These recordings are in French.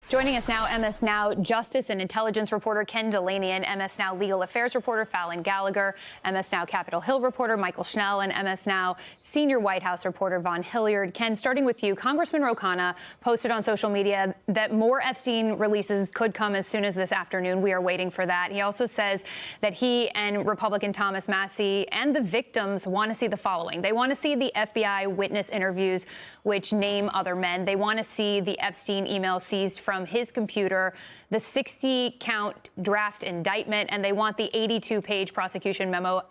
Joining us now, MS Now Justice and Intelligence reporter Ken Dilanian, MS Now Legal Affairs reporter Fallon Gallagher, MS Now Capitol Hill reporter Michael Schnell, and MS Now senior White House reporter Vaughn Hilliard. Ken, starting with you, Congressman Ro Khanna posted on social media that more Epstein releases could come as soon as this afternoon. We are waiting for that. He also says that he and Republican Thomas Massie and the victims want to see the following. They want to see the FBI witness interviews, which name other men. They want to see the Epstein email seized from his computer, the 60-count draft indictment, and they want the 82-page prosecution memo.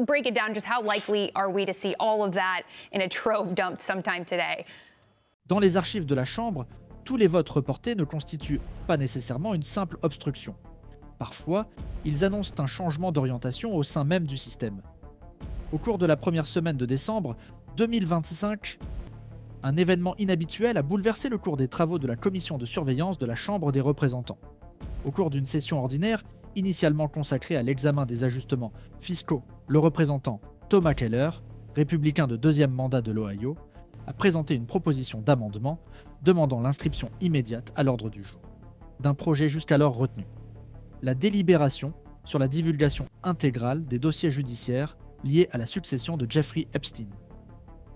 Break it down. Just how likely are we to see all of that in a trove dumped sometime today? Dans les archives de la Chambre, tous les votes reportés ne constituent pas nécessairement une simple obstruction. Parfois, ils annoncent un changement d'orientation au sein même du système. Au cours de la première semaine de décembre 2025, un événement inhabituel a bouleversé le cours des travaux de la commission de surveillance de la Chambre des représentants. Au cours d'une session ordinaire, initialement consacrée à l'examen des ajustements fiscaux, le représentant Thomas Keller, républicain de deuxième mandat de l'Ohio, a présenté une proposition d'amendement demandant l'inscription immédiate à l'ordre du jour d'un projet jusqu'alors retenu. La délibération sur la divulgation intégrale des dossiers judiciaires liés à la succession de Jeffrey Epstein.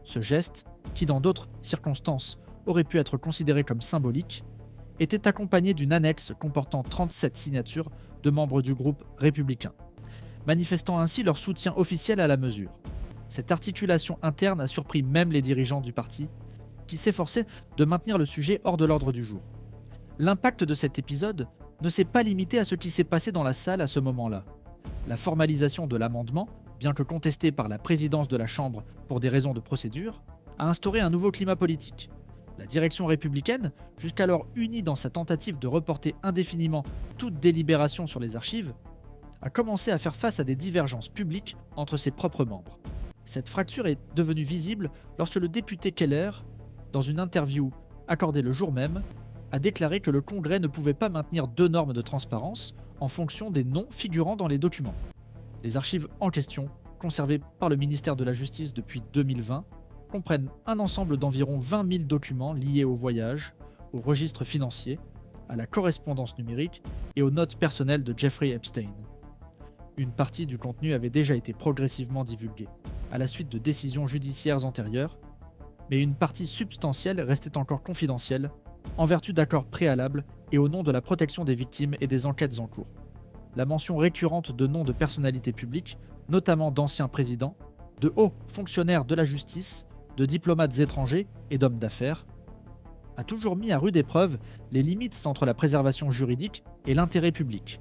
Ce geste, qui dans d'autres circonstances aurait pu être considéré comme symbolique, était accompagné d'une annexe comportant 37 signatures de membres du groupe républicain, manifestant ainsi leur soutien officiel à la mesure. Cette articulation interne a surpris même les dirigeants du parti, qui s'efforçaient de maintenir le sujet hors de l'ordre du jour. L'impact de cet épisode ne s'est pas limité à ce qui s'est passé dans la salle à ce moment-là. La formalisation de l'amendement, bien que contesté par la présidence de la Chambre pour des raisons de procédure, a instauré un nouveau climat politique. La direction républicaine, jusqu'alors unie dans sa tentative de reporter indéfiniment toute délibération sur les archives, a commencé à faire face à des divergences publiques entre ses propres membres. Cette fracture est devenue visible lorsque le député Keller, dans une interview accordée le jour même, a déclaré que le Congrès ne pouvait pas maintenir deux normes de transparence en fonction des noms figurant dans les documents. Les archives en question, conservées par le ministère de la Justice depuis 2020, comprennent un ensemble d'environ 20 000 documents liés au voyage, au registre financier, à la correspondance numérique et aux notes personnelles de Jeffrey Epstein. Une partie du contenu avait déjà été progressivement divulguée, à la suite de décisions judiciaires antérieures, mais une partie substantielle restait encore confidentielle, en vertu d'accords préalables et au nom de la protection des victimes et des enquêtes en cours. La mention récurrente de noms de personnalités publiques, notamment d'anciens présidents, de hauts fonctionnaires de la justice, de diplomates étrangers et d'hommes d'affaires, a toujours mis à rude épreuve les limites entre la préservation juridique et l'intérêt public.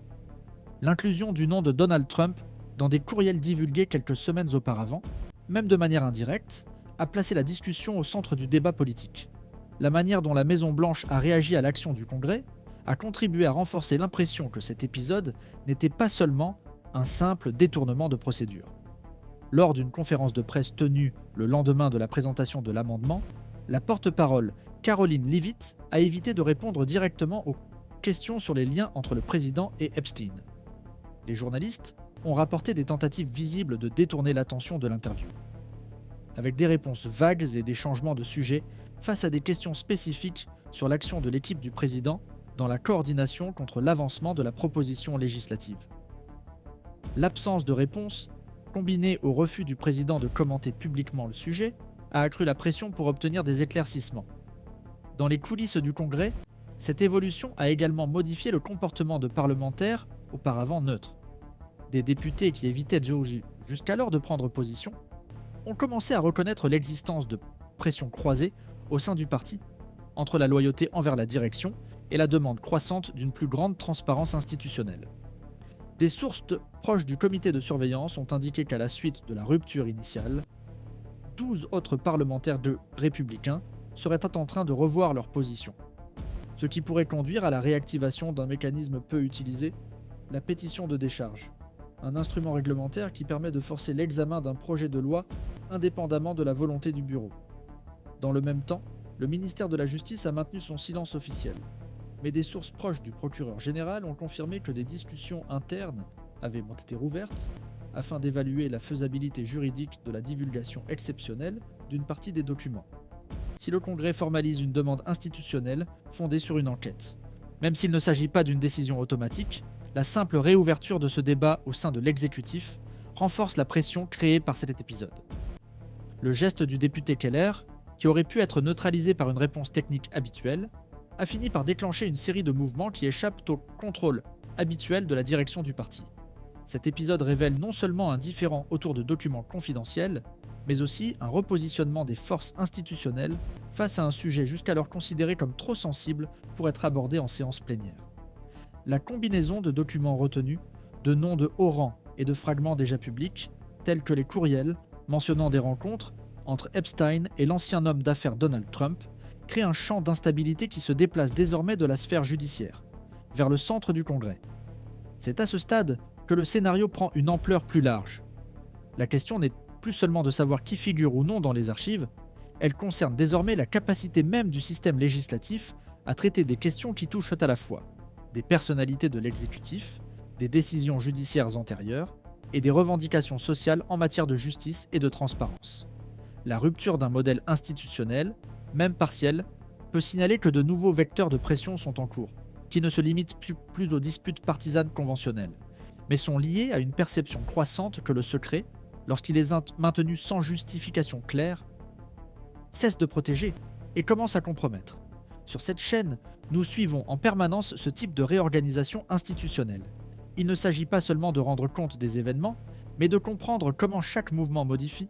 L'inclusion du nom de Donald Trump dans des courriels divulgués quelques semaines auparavant, même de manière indirecte, a placé la discussion au centre du débat politique. La manière dont la Maison-Blanche a réagi à l'action du Congrès a contribué à renforcer l'impression que cet épisode n'était pas seulement un simple détournement de procédure. Lors d'une conférence de presse tenue le lendemain de la présentation de l'amendement, la porte-parole Caroline Leavitt a évité de répondre directement aux questions sur les liens entre le président et Epstein. Les journalistes ont rapporté des tentatives visibles de détourner l'attention de l'interview, avec des réponses vagues et des changements de sujet face à des questions spécifiques sur l'action de l'équipe du président dans la coordination contre l'avancement de la proposition législative. L'absence de réponse, combinée au refus du président de commenter publiquement le sujet, a accru la pression pour obtenir des éclaircissements. Dans les coulisses du Congrès, cette évolution a également modifié le comportement de parlementaires auparavant neutres. Des députés qui évitaient jusqu'alors de prendre position ont commencé à reconnaître l'existence de pressions croisées au sein du parti, entre la loyauté envers la direction et la demande croissante d'une plus grande transparence institutionnelle. Des sources proches du comité de surveillance ont indiqué qu'à la suite de la rupture initiale, 12 autres parlementaires républicains seraient en train de revoir leur position, ce qui pourrait conduire à la réactivation d'un mécanisme peu utilisé, la pétition de décharge, un instrument réglementaire qui permet de forcer l'examen d'un projet de loi indépendamment de la volonté du bureau. Dans le même temps, le ministère de la Justice a maintenu son silence officiel, mais des sources proches du procureur général ont confirmé que des discussions internes avaient été rouvertes afin d'évaluer la faisabilité juridique de la divulgation exceptionnelle d'une partie des documents. Si le Congrès formalise une demande institutionnelle fondée sur une enquête, Même s'il ne s'agit pas d'une décision automatique, la simple réouverture de ce débat au sein de l'exécutif renforce la pression créée par cet épisode. Le geste du député Keller, qui aurait pu être neutralisé par une réponse technique habituelle, a fini par déclencher une série de mouvements qui échappent au contrôle habituel de la direction du parti. Cet épisode révèle non seulement un différend autour de documents confidentiels, mais aussi un repositionnement des forces institutionnelles face à un sujet jusqu'alors considéré comme trop sensible pour être abordé en séance plénière. La combinaison de documents retenus, de noms de haut rang et de fragments déjà publics, tels que les courriels mentionnant des rencontres entre Epstein et l'ancien homme d'affaires Donald Trump, crée un champ d'instabilité qui se déplace désormais de la sphère judiciaire, vers le centre du Congrès. C'est à ce stade que le scénario prend une ampleur plus large. La question n'est plus seulement de savoir qui figure ou non dans les archives, elle concerne désormais la capacité même du système législatif à traiter des questions qui touchent à la fois des personnalités de l'exécutif, des décisions judiciaires antérieures et des revendications sociales en matière de justice et de transparence. La rupture d'un modèle institutionnel, même partiel, peut signaler que de nouveaux vecteurs de pression sont en cours, qui ne se limitent plus aux disputes partisanes conventionnelles, mais sont liés à une perception croissante que le secret, lorsqu'il est maintenu sans justification claire, cesse de protéger et commence à compromettre. Sur cette chaîne, nous suivons en permanence ce type de réorganisation institutionnelle. Il ne s'agit pas seulement de rendre compte des événements, mais de comprendre comment chaque mouvement modifie,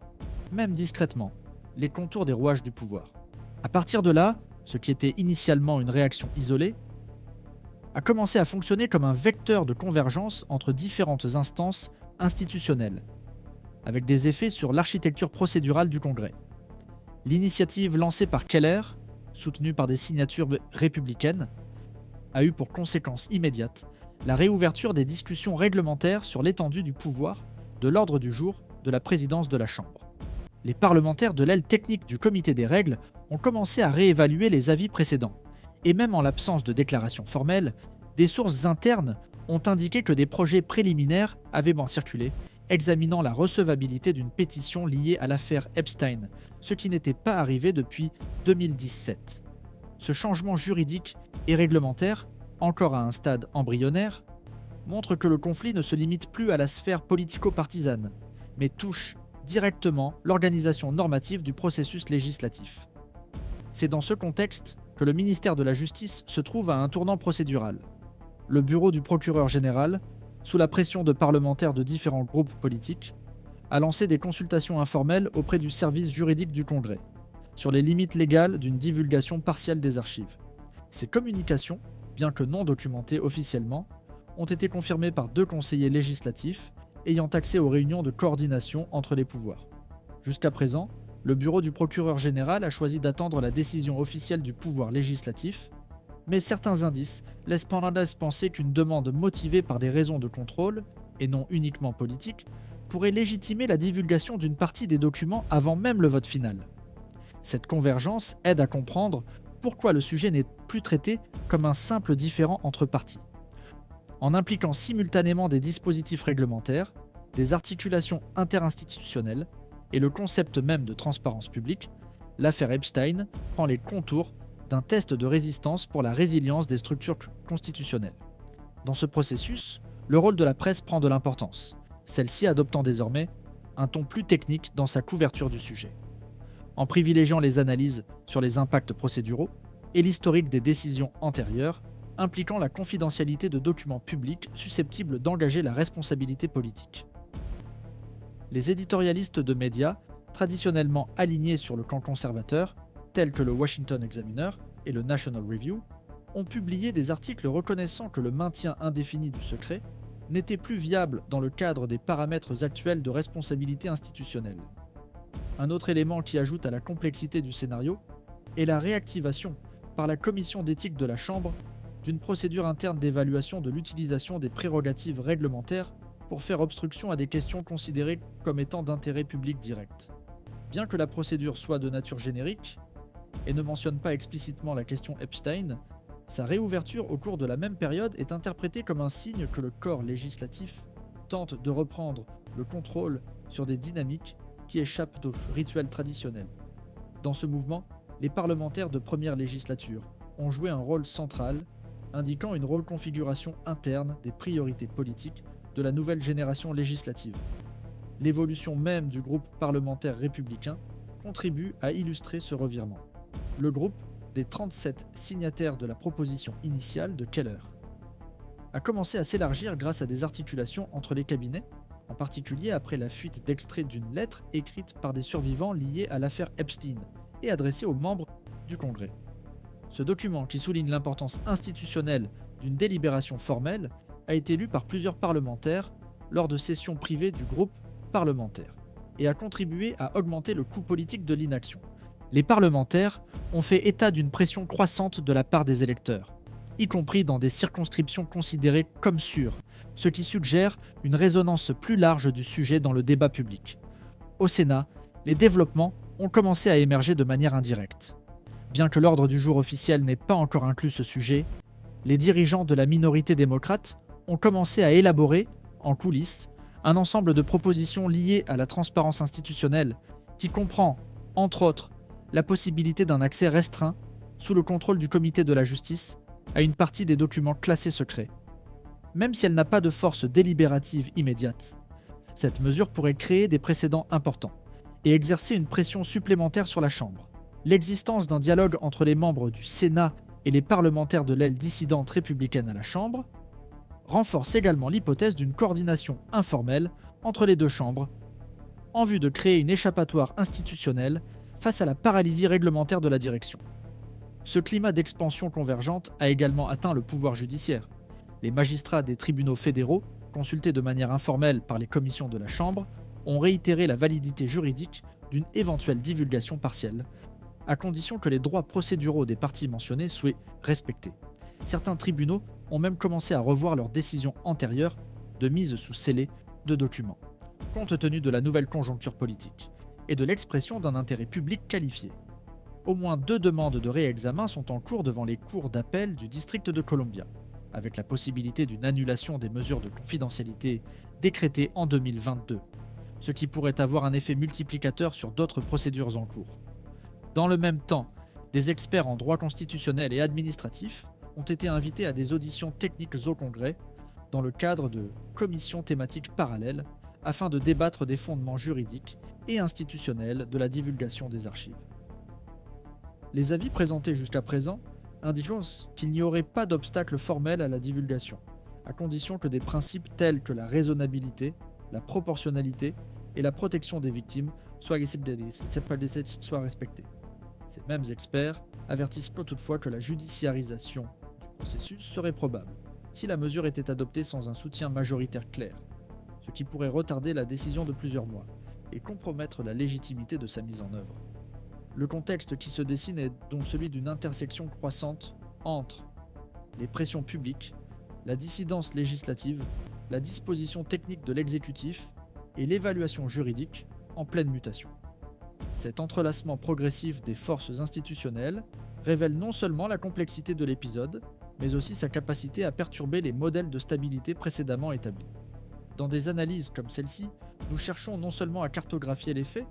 même discrètement, les contours des rouages du pouvoir. À partir de là, ce qui était initialement une réaction isolée, a commencé à fonctionner comme un vecteur de convergence entre différentes instances institutionnelles, avec des effets sur l'architecture procédurale du Congrès. L'initiative lancée par Keller, soutenue par des signatures républicaines, a eu pour conséquence immédiate la réouverture des discussions réglementaires sur l'étendue du pouvoir de l'ordre du jour de la présidence de la Chambre. Les parlementaires de l'aile technique du comité des règles ont commencé à réévaluer les avis précédents, et même en l'absence de déclaration formelle, des sources internes ont indiqué que des projets préliminaires avaient circulé, examinant la recevabilité d'une pétition liée à l'affaire Epstein, ce qui n'était pas arrivé depuis 2017. Ce changement juridique et réglementaire, encore à un stade embryonnaire, montre que le conflit ne se limite plus à la sphère politico-partisane, mais touche directement l'organisation normative du processus législatif. C'est dans ce contexte que le ministère de la Justice se trouve à un tournant procédural. Le bureau du procureur général, sous la pression de parlementaires de différents groupes politiques, a lancé des consultations informelles auprès du service juridique du Congrès sur les limites légales d'une divulgation partielle des archives. Ces communications, bien que non documentées officiellement, ont été confirmées par 2 conseillers législatifs ayant accès aux réunions de coordination entre les pouvoirs. Jusqu'à présent, le bureau du procureur général a choisi d'attendre la décision officielle du pouvoir législatif, mais certains indices laissent penser qu'une demande motivée par des raisons de contrôle, et non uniquement politiques, pourrait légitimer la divulgation d'une partie des documents avant même le vote final. Cette convergence aide à comprendre pourquoi le sujet n'est plus traité comme un simple différend entre parties. En impliquant simultanément des dispositifs réglementaires, des articulations interinstitutionnelles et le concept même de transparence publique, l'affaire Epstein prend les contours d'un test de résistance pour la résilience des structures constitutionnelles. Dans ce processus, le rôle de la presse prend de l'importance, celle-ci adoptant désormais un ton plus technique dans sa couverture du sujet. En privilégiant les analyses sur les impacts procéduraux et l'historique des décisions antérieures, impliquant la confidentialité de documents publics susceptibles d'engager la responsabilité politique. Les éditorialistes de médias, traditionnellement alignés sur le camp conservateur, tels que le Washington Examiner et le National Review, ont publié des articles reconnaissant que le maintien indéfini du secret n'était plus viable dans le cadre des paramètres actuels de responsabilité institutionnelle. Un autre élément qui ajoute à la complexité du scénario est la réactivation par la commission d'éthique de la Chambre d'une procédure interne d'évaluation de l'utilisation des prérogatives réglementaires pour faire obstruction à des questions considérées comme étant d'intérêt public direct. Bien que la procédure soit de nature générique et ne mentionne pas explicitement la question Epstein, sa réouverture au cours de la même période est interprétée comme un signe que le corps législatif tente de reprendre le contrôle sur des dynamiques qui échappent aux rituels traditionnels. Dans ce mouvement, les parlementaires de première législature ont joué un rôle central indiquant une reconfiguration interne des priorités politiques de la nouvelle génération législative. L'évolution même du groupe parlementaire républicain contribue à illustrer ce revirement. Le groupe des 37 signataires de la proposition initiale de Keller a commencé à s'élargir grâce à des articulations entre les cabinets, en particulier après la fuite d'extraits d'une lettre écrite par des survivants liés à l'affaire Epstein et adressée aux membres du Congrès. Ce document, qui souligne l'importance institutionnelle d'une délibération formelle, a été lu par plusieurs parlementaires lors de sessions privées du groupe parlementaire et a contribué à augmenter le coût politique de l'inaction. Les parlementaires ont fait état d'une pression croissante de la part des électeurs, y compris dans des circonscriptions considérées comme sûres, ce qui suggère une résonance plus large du sujet dans le débat public. Au Sénat, les développements ont commencé à émerger de manière indirecte. Bien que l'ordre du jour officiel n'ait pas encore inclus ce sujet, les dirigeants de la minorité démocrate ont commencé à élaborer, en coulisses, un ensemble de propositions liées à la transparence institutionnelle qui comprend, entre autres, la possibilité d'un accès restreint, sous le contrôle du comité de la justice, à une partie des documents classés secrets. Même si elle n'a pas de force délibérative immédiate, cette mesure pourrait créer des précédents importants et exercer une pression supplémentaire sur la Chambre. L'existence d'un dialogue entre les membres du Sénat et les parlementaires de l'aile dissidente républicaine à la Chambre renforce également l'hypothèse d'une coordination informelle entre les deux chambres en vue de créer une échappatoire institutionnelle face à la paralysie réglementaire de la direction. Ce climat d'expansion convergente a également atteint le pouvoir judiciaire. Les magistrats des tribunaux fédéraux, consultés de manière informelle par les commissions de la Chambre, ont réitéré la validité juridique d'une éventuelle divulgation partielle, à condition que les droits procéduraux des parties mentionnées soient respectés. Certains tribunaux ont même commencé à revoir leurs décisions antérieures de mise sous scellé de documents, compte tenu de la nouvelle conjoncture politique et de l'expression d'un intérêt public qualifié. Au moins 2 demandes de réexamen sont en cours devant les cours d'appel du district de Columbia, avec la possibilité d'une annulation des mesures de confidentialité décrétées en 2022, ce qui pourrait avoir un effet multiplicateur sur d'autres procédures en cours. Dans le même temps, des experts en droit constitutionnel et administratif ont été invités à des auditions techniques au Congrès dans le cadre de commissions thématiques parallèles afin de débattre des fondements juridiques et institutionnels de la divulgation des archives. Les avis présentés jusqu'à présent indiquent qu'il n'y aurait pas d'obstacle formel à la divulgation, à condition que des principes tels que la raisonnabilité, la proportionnalité et la protection des victimes soient respectés. Ces mêmes experts avertissent toutefois que la judiciarisation du processus serait probable si la mesure était adoptée sans un soutien majoritaire clair, ce qui pourrait retarder la décision de plusieurs mois et compromettre la légitimité de sa mise en œuvre. Le contexte qui se dessine est donc celui d'une intersection croissante entre les pressions publiques, la dissidence législative, la disposition technique de l'exécutif et l'évaluation juridique en pleine mutation. Cet entrelacement progressif des forces institutionnelles révèle non seulement la complexité de l'épisode, mais aussi sa capacité à perturber les modèles de stabilité précédemment établis. Dans des analyses comme celle-ci, nous cherchons non seulement à cartographier les faits,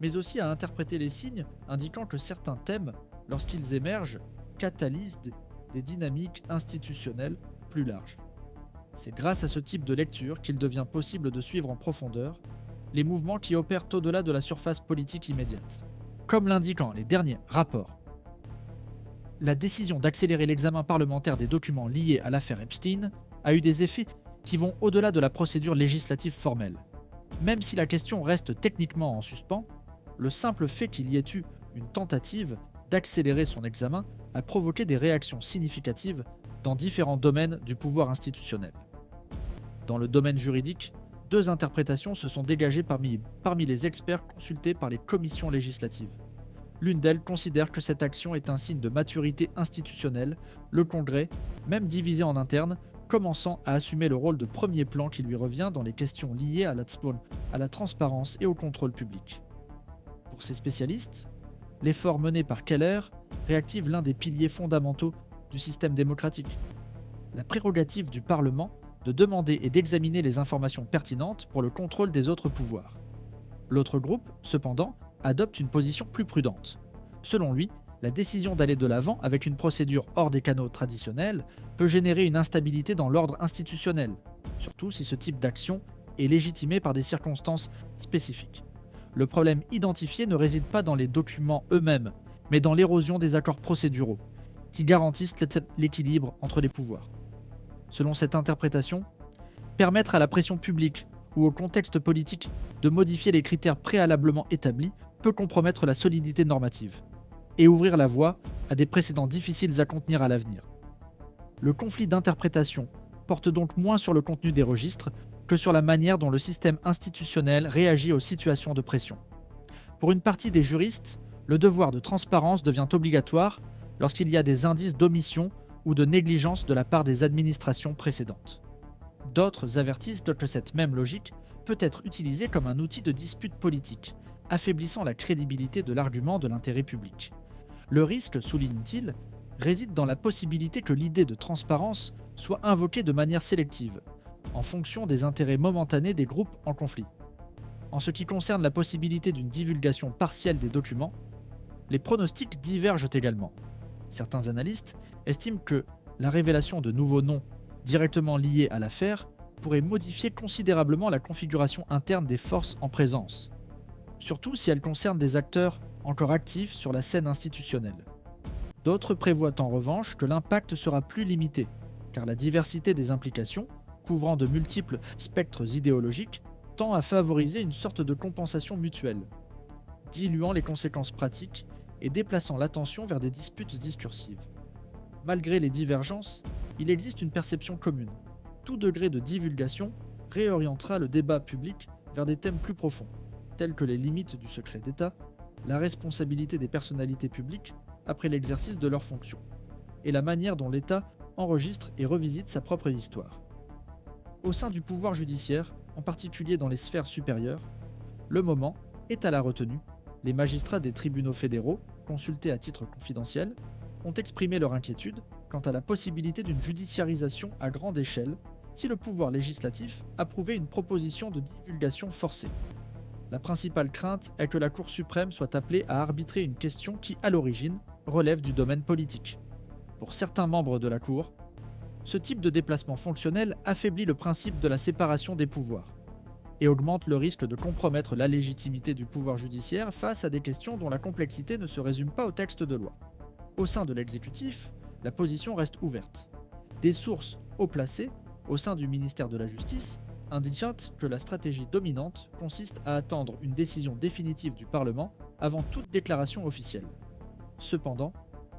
mais aussi à interpréter les signes indiquant que certains thèmes, lorsqu'ils émergent, catalysent des dynamiques institutionnelles plus larges. C'est grâce à ce type de lecture qu'il devient possible de suivre en profondeur les mouvements qui opèrent au-delà de la surface politique immédiate. Comme l'indiquent les derniers rapports, la décision d'accélérer l'examen parlementaire des documents liés à l'affaire Epstein a eu des effets qui vont au-delà de la procédure législative formelle. Même si la question reste techniquement en suspens, le simple fait qu'il y ait eu une tentative d'accélérer son examen a provoqué des réactions significatives dans différents domaines du pouvoir institutionnel. Dans le domaine juridique, 2 interprétations se sont dégagées parmi les experts consultés par les commissions législatives. L'une d'elles considère que cette action est un signe de maturité institutionnelle, le Congrès, même divisé en interne, commençant à assumer le rôle de premier plan qui lui revient dans les questions liées à la transparence et au contrôle public. Pour ces spécialistes, l'effort mené par Keller réactive l'un des piliers fondamentaux du système démocratique, la prérogative du Parlement de demander et d'examiner les informations pertinentes pour le contrôle des autres pouvoirs. L'autre groupe, cependant, adopte une position plus prudente. Selon lui, La décision d'aller de l'avant avec une procédure hors des canaux traditionnels peut générer une instabilité dans l'ordre institutionnel, surtout si ce type d'action est légitimé par des circonstances spécifiques. Le problème identifié ne réside pas dans les documents eux-mêmes, mais dans l'érosion des accords procéduraux, qui garantissent l'équilibre entre les pouvoirs. Selon cette interprétation, permettre à la pression publique ou au contexte politique de modifier les critères préalablement établis peut compromettre la solidité normative et ouvrir la voie à des précédents difficiles à contenir à l'avenir. Le conflit d'interprétation porte donc moins sur le contenu des registres que sur la manière dont le système institutionnel réagit aux situations de pression. Pour une partie des juristes, le devoir de transparence devient obligatoire lorsqu'il y a des indices d'omission ou de négligence de la part des administrations précédentes. D'autres avertissent que cette même logique peut être utilisée comme un outil de dispute politique, affaiblissant la crédibilité de l'argument de l'intérêt public. Le risque, souligne-t-il, réside dans la possibilité que l'idée de transparence soit invoquée de manière sélective, en fonction des intérêts momentanés des groupes en conflit. En ce qui concerne la possibilité d'une divulgation partielle des documents, les pronostics divergent également. Certains analystes estiment que la révélation de nouveaux noms directement liés à l'affaire pourrait modifier considérablement la configuration interne des forces en présence, surtout si elle concerne des acteurs encore actifs sur la scène institutionnelle. D'autres prévoient en revanche que l'impact sera plus limité, car la diversité des implications, couvrant de multiples spectres idéologiques, tend à favoriser une sorte de compensation mutuelle, diluant les conséquences pratiques et déplaçant l'attention vers des disputes discursives. Malgré les divergences, il existe une perception commune. Tout degré de divulgation réorientera le débat public vers des thèmes plus profonds, tels que les limites du secret d'État, la responsabilité des personnalités publiques après l'exercice de leurs fonctions, et la manière dont l'État enregistre et revisite sa propre histoire. Au sein du pouvoir judiciaire, en particulier dans les sphères supérieures, le moment est à la retenue. Les magistrats des tribunaux fédéraux, consultés à titre confidentiel, ont exprimé leur inquiétude quant à la possibilité d'une judiciarisation à grande échelle si le pouvoir législatif approuvait une proposition de divulgation forcée. La principale crainte est que la Cour suprême soit appelée à arbitrer une question qui, à l'origine, relève du domaine politique. Pour certains membres de la Cour, ce type de déplacement fonctionnel affaiblit le principe de la séparation des pouvoirs et augmente le risque de compromettre la légitimité du pouvoir judiciaire face à des questions dont la complexité ne se résume pas au texte de loi. Au sein de l'exécutif, la position reste ouverte. Des sources haut placées, au sein du ministère de la Justice, indiquent que la stratégie dominante consiste à attendre une décision définitive du Parlement avant toute déclaration officielle. Cependant,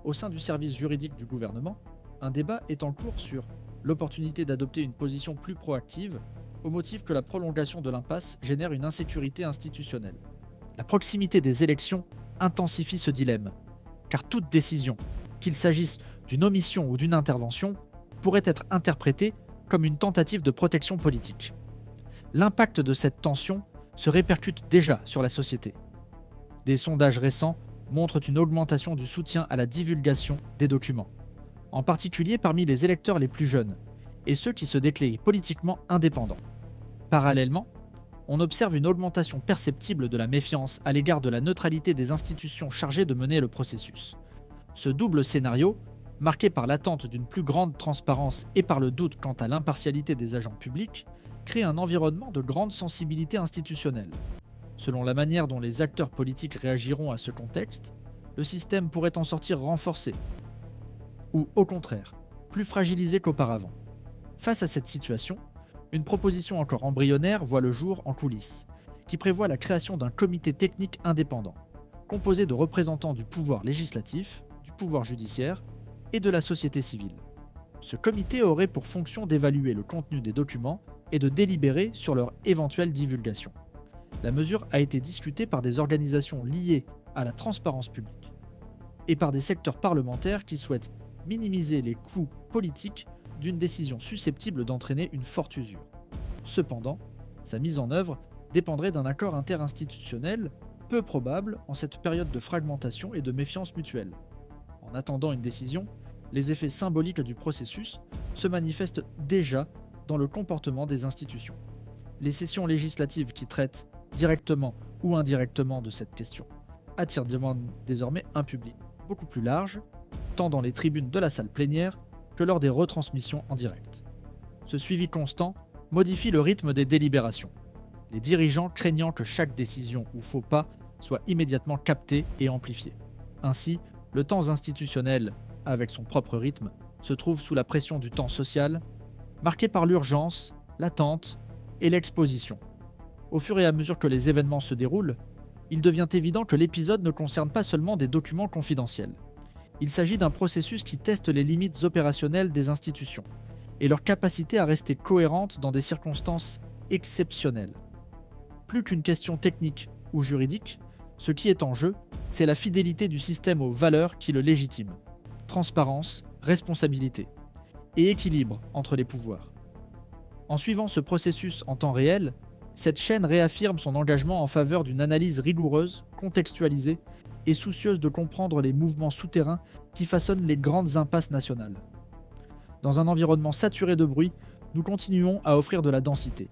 au sein du service juridique du gouvernement, un débat est en cours sur l'opportunité d'adopter une position plus proactive au motif que la prolongation de l'impasse génère une insécurité institutionnelle. La proximité des élections intensifie ce dilemme, car toute décision, qu'il s'agisse d'une omission ou d'une intervention, pourrait être interprétée comme une tentative de protection politique. L'impact de cette tension se répercute déjà sur la société. Des sondages récents montrent une augmentation du soutien à la divulgation des documents, en particulier parmi les électeurs les plus jeunes et ceux qui se déclarent politiquement indépendants. Parallèlement, on observe une augmentation perceptible de la méfiance à l'égard de la neutralité des institutions chargées de mener le processus. Ce double scénario, marqué par l'attente d'une plus grande transparence et par le doute quant à l'impartialité des agents publics, crée un environnement de grande sensibilité institutionnelle. Selon la manière dont les acteurs politiques réagiront à ce contexte, le système pourrait en sortir renforcé, ou au contraire, plus fragilisé qu'auparavant. Face à cette situation, une proposition encore embryonnaire voit le jour en coulisses, qui prévoit la création d'un comité technique indépendant, composé de représentants du pouvoir législatif, du pouvoir judiciaire et de la société civile. Ce comité aurait pour fonction d'évaluer le contenu des documents et de délibérer sur leur éventuelle divulgation. La mesure a été discutée par des organisations liées à la transparence publique et par des secteurs parlementaires qui souhaitent minimiser les coûts politiques d'une décision susceptible d'entraîner une forte usure. Cependant, sa mise en œuvre dépendrait d'un accord interinstitutionnel peu probable en cette période de fragmentation et de méfiance mutuelle. En attendant une décision, les effets symboliques du processus se manifestent déjà dans le comportement des institutions. Les sessions législatives qui traitent directement ou indirectement de cette question attirent désormais un public beaucoup plus large, tant dans les tribunes de la salle plénière que lors des retransmissions en direct. Ce suivi constant modifie le rythme des délibérations, les dirigeants craignant que chaque décision ou faux pas soit immédiatement capté et amplifié. Ainsi, le temps institutionnel, avec son propre rythme, se trouve sous la pression du temps social, marqué par l'urgence, l'attente et l'exposition. Au fur et à mesure que les événements se déroulent, il devient évident que l'épisode ne concerne pas seulement des documents confidentiels. Il s'agit d'un processus qui teste les limites opérationnelles des institutions et leur capacité à rester cohérentes dans des circonstances exceptionnelles. Plus qu'une question technique ou juridique, ce qui est en jeu, c'est la fidélité du système aux valeurs qui le légitiment. Transparence, responsabilité et équilibre entre les pouvoirs. En suivant ce processus en temps réel, cette chaîne réaffirme son engagement en faveur d'une analyse rigoureuse, contextualisée et soucieuse de comprendre les mouvements souterrains qui façonnent les grandes impasses nationales. Dans un environnement saturé de bruit, nous continuons à offrir de la densité.